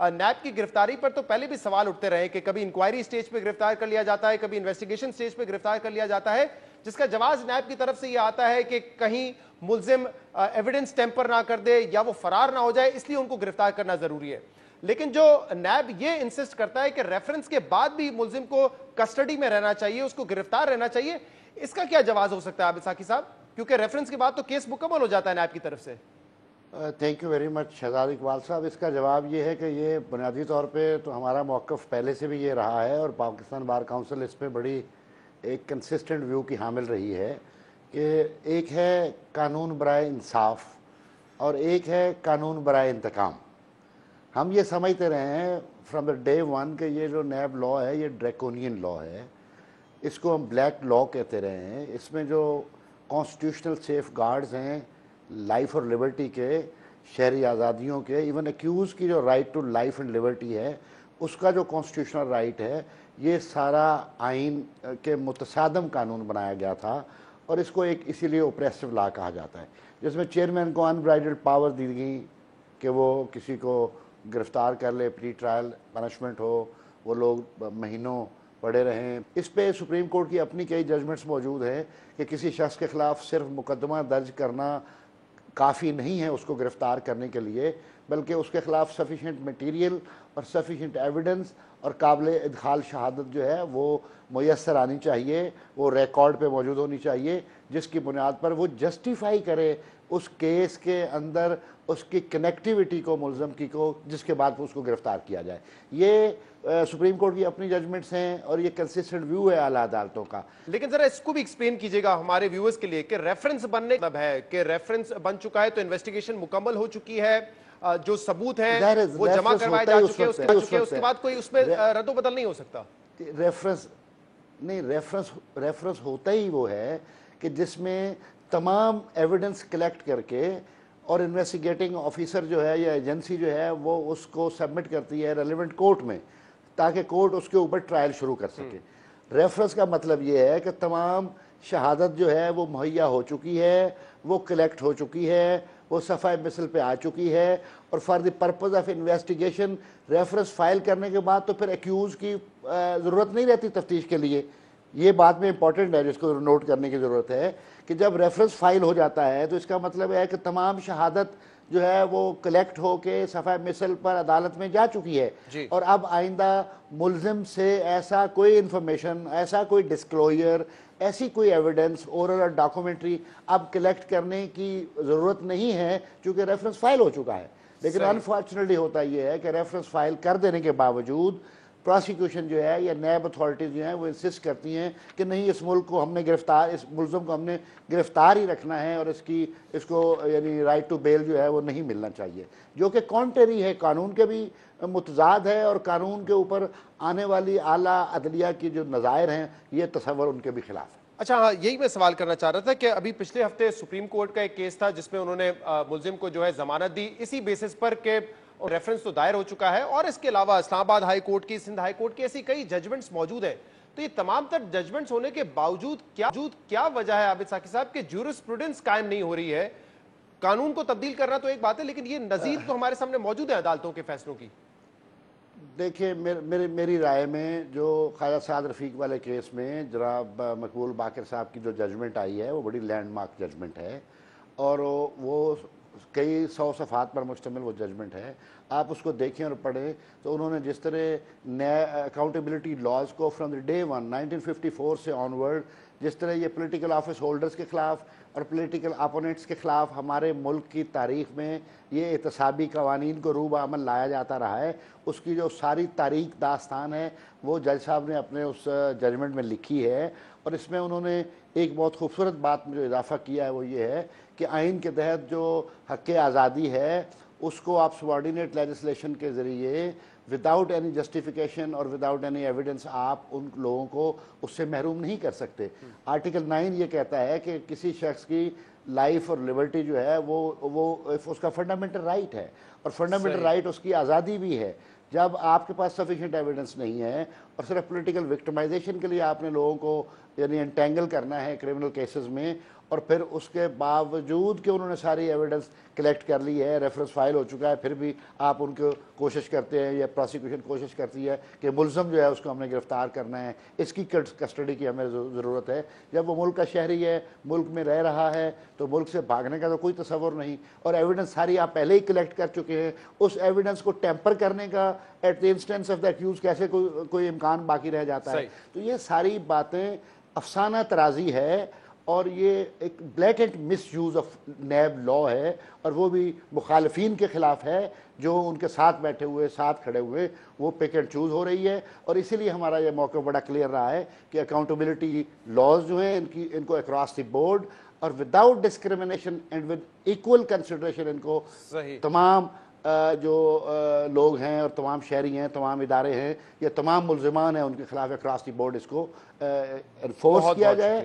नैब की गिरफ्तारी पर तो पहले भी सवाल उठते रहे कि कभी इंक्वायरी स्टेज पे गिरफ्तार कर लिया जाता है, कभी इन्वेस्टिगेशन स्टेज पे गिरफ्तार कर लिया जाता है, जिसका जवाब नैब की तरफ से यह आता है कि कहीं मुल्जिम एविडेंस टेम्पर ना कर दे या वो फरार ना हो जाए, इसलिए उनको गिरफ्तार करना जरूरी है। लेकिन जो नैब ये इंसिस्ट करता है कि रेफरेंस के बाद भी मुल्जिम को कस्टडी में रहना चाहिए, उसको गिरफ्तार रहना चाहिए, इसका क्या जवाब हो सकता है आबिद साकी साहब? क्योंकि रेफरेंस के बाद तो केस मुकम्मल हो जाता है नैब की तरफ से। Thank you very much Shahzad Iqbal साहब। इसका जवाब ये है कि ये बुनियादी तौर पे तो हमारा मौक़िफ़ पहले से भी ये रहा है और पाकिस्तान बार काउंसिल इस पर बड़ी एक कंसिस्टेंट व्यू की हामिल रही है कि एक है कानून बराए इंसाफ और एक है कानून बराए इंतकाम। हम ये समझते रहे हैं फ्रॉम द डे वन कि ये जो नैब लॉ है ये ड्रैकोनियन लॉ है, इसको हम ब्लैक लॉ कहते रहे हैं। इसमें जो कॉन्स्टिट्यूशनल सेफ गार्ड्स हैं लाइफ और लिबर्टी के, शहरी आज़ादियों के, इवन एक्यूज़ की जो right to life and liberty है उसका जो कॉन्स्टिट्यूशनल राइट है, ये सारा आइन के मुतसादम कानून बनाया गया था और इसको एक इसीलिए ओप्रेसिव लॉ कहा जाता है, जिसमें चेयरमैन को अनब्राइडल्ड पावर दी गई कि वो किसी को गिरफ्तार कर ले, प्री ट्रायल पनिशमेंट हो, वो लोग महीनों पड़े रहें। इस पे सुप्रीम कोर्ट की अपनी कई जजमेंट्स मौजूद हैं कि किसी शख्स के ख़िलाफ़ सिर्फ मुकदमा दर्ज करना काफ़ी नहीं है उसको गिरफ़्तार करने के लिए, बल्कि उसके ख़िलाफ़ सफिशेंट मटीरियल और सफिशेंट एविडेंस और काबिल इदखाल शहादत जो है वो मुयस्सर आनी चाहिए, वो रिकॉर्ड पे मौजूद होनी चाहिए, जिसकी बुनियाद पर वो जस्टिफाई करे उस केस के अंदर उसकी कनेक्टिविटी को मुल्ज़म की को, जिसके बाद उसको गिरफ़्तार किया जाए। ये सुप्रीम कोर्ट की अपनी जजमेंट्स हैं और ये कंसिस्टेंट व्यू है आला अदालतों का। लेकिन जरा इसको भी एक्सप्लेन कीजिएगा हमारे व्यूअर्स के लिए कि रेफरेंस बनने का मतलब है कि रेफरेंस बन चुका है तो इन्वेस्टिगेशन मुकम्मल हो चुकी है, जो सबूत है वो जमा करवाए जा चुके हैं, उसके बाद कोई उसमें रद्दोबदल नहीं हो सकता। रेफरेंस नहीं, रेफरेंस होता ही वो है कि जिसमें तमाम एविडेंस कलेक्ट करके और इन्वेस्टिगेटिंग ऑफिसर जो है या एजेंसी जो है वो उसको सबमिट करती है रेलेवेंट कोर्ट में, ताकि कोर्ट उसके ऊपर ट्रायल शुरू कर सके। रेफरेंस का मतलब ये है कि तमाम शहादत जो है वो मुहैया हो चुकी है, वो कलेक्ट हो चुकी है, वो सफ़ाए मिसल पे आ चुकी है और for the purpose of investigation reference file करने के बाद तो फिर एक्यूज़ की ज़रूरत नहीं रहती तफ्तीश के लिए। ये बात में इंपॉर्टेंट है जिसको नोट करने की ज़रूरत है कि जब रेफरेंस फाइल हो जाता है तो इसका मतलब है कि तमाम शहादत जो है वो कलेक्ट होके सफ़ा मिसल पर अदालत में जा चुकी है और अब आइंदा मुल्ज़िम से ऐसा कोई इंफॉर्मेशन, ऐसा कोई डिस्क्लोजर, ऐसी कोई एविडेंस ओरल और डॉक्यूमेंट्री अब कलेक्ट करने की ज़रूरत नहीं है क्योंकि रेफरेंस फाइल हो चुका है। लेकिन अनफॉर्चुनेटली होता यह है कि रेफरेंस फाइल कर देने के बावजूद प्रोसिक्यूशन जो है या नैब अथॉरिटीज़ जो हैं वो इंसिस्ट करती हैं कि नहीं, इस मुल्क को हमने गिरफ्तार, इस मुल्ज़िम को हमने गिरफ्तार ही रखना है और इसको यानी राइट टू बेल जो है वो नहीं मिलना चाहिए, जो कि कॉन्ट्रेरी है, कानून के भी मुतजाद है और कानून के ऊपर आने वाली आला अदलिया की जो नज़ायर हैं ये तसव्वुर उनके भी खिलाफ है। अच्छा हाँ, यही मैं सवाल करना चाह रहा था कि अभी पिछले हफ्ते सुप्रीम कोर्ट का एक केस था जिसमें उन्होंने मुल्जिम को जो है जमानत दी इसी बेसिस पर के रेफरेंस तो दायर हो चुका है और इसके अलावा इस्लामाबाद हाई कोर्ट की, सिंध हाई कोर्ट की ऐसी कई जजमेंट्स मौजूद हैं। तो ये तमाम तर जजमेंट्स होने के बावजूद क्या वजह है आबिद साकी साहब कि ज्यूरिस्प्रूडेंस कायम नहीं हो रही है? कानून को तब्दील करना तो एक बात है, लेकिन ये नजीर तो हमारे सामने मौजूद है अदालतों के फैसलों की। देखिए, मेरी राय में जो ख्वाजा साद रफ़ीक वाले केस में जनाब मकबूल बाकर साहब की जो जजमेंट आई है वो बड़ी लैंडमार्क जजमेंट है और वो कई 100 सफ़ात पर मुश्तमिल वो जजमेंट है। आप उसको देखें और पढ़ें तो उन्होंने जिस तरह नए अकाउंटेबिलिटी लॉज को फ्रॉम द डे वन 1954 से ऑनवर्ड जिस तरह ये पॉलिटिकल ऑफिस होल्डर्स के ख़िलाफ़ और पॉलिटिकल अपोनेंट्स के ख़िलाफ़ हमारे मुल्क की तारीख़ में ये एहतसाबी कवानीन को रूब अमल लाया जाता रहा है, उसकी जो सारी तारीख़ दास्तान है वो जज साहब ने अपने उस जजमेंट में लिखी है। और इसमें उन्होंने एक बहुत खूबसूरत बात में जो इजाफ़ा किया है वो ये है कि आइन के तहत जो हक़ आज़ादी है उसको आप सबॉर्डिनेट लेजिस्लेशन के ज़रिए विदाउट एनी जस्टिफिकेशन और विदाउट एनी एविडेंस आप उन लोगों को उससे महरूम नहीं कर सकते। आर्टिकल 9 ये कहता है कि किसी शख्स की लाइफ और लिबर्टी जो है वो उसका फंडामेंटल राइट है और फंडामेंटल राइट उसकी आज़ादी भी है। जब आपके पास सफिशिएंट एविडेंस नहीं है और सिर्फ पॉलिटिकल विक्टिमाइजेशन के लिए आपने लोगों को यानी एंटेंगल करना है क्रिमिनल केसेस में اور پھر اس کے باوجود کہ انہوں نے ساری ایویڈنس کلیکٹ کر لی ہے, ریفرنس فائل ہو چکا ہے, پھر بھی آپ ان کو کوشش کرتے ہیں یا پروسیکیوشن کوشش کرتی ہے کہ ملزم جو ہے اس کو ہم نے گرفتار کرنا ہے, اس کی کسٹڈی کی ہمیں ضرورت ہے. جب وہ ملک کا شہری ہے, ملک میں رہ رہا ہے, تو ملک سے بھاگنے کا تو کوئی تصور نہیں, اور ایویڈنس ساری آپ پہلے ہی کلیکٹ کر چکے ہیں. اس ایویڈنس کو ٹیمپر کرنے کا at the instance of the accused کیسے کوئی امکان باقی رہ جاتا ہے؟ تو یہ ساری باتیں افسانہ ترازی ہے, اور یہ ایک blatant misuse of NAB law ہے, اور وہ بھی مخالفین کے خلاف ہے جو ان کے ساتھ بیٹھے ہوئے, ساتھ کھڑے ہوئے, وہ پک اینڈ چوز ہو رہی ہے. اور اسی لیے ہمارا یہ موقع بڑا کلیئر رہا ہے کہ اکاؤنٹیبلٹی لاز جو ہیں ان کو اکراس دی بورڈ اور without discrimination and with equal consideration in کو تمام جو لوگ ہیں اور تمام شہری ہیں, تمام ادارے ہیں, یا تمام ملزمان ہیں, ان کے خلاف اکراس دی بورڈ اس کو انفورس کیا جائے.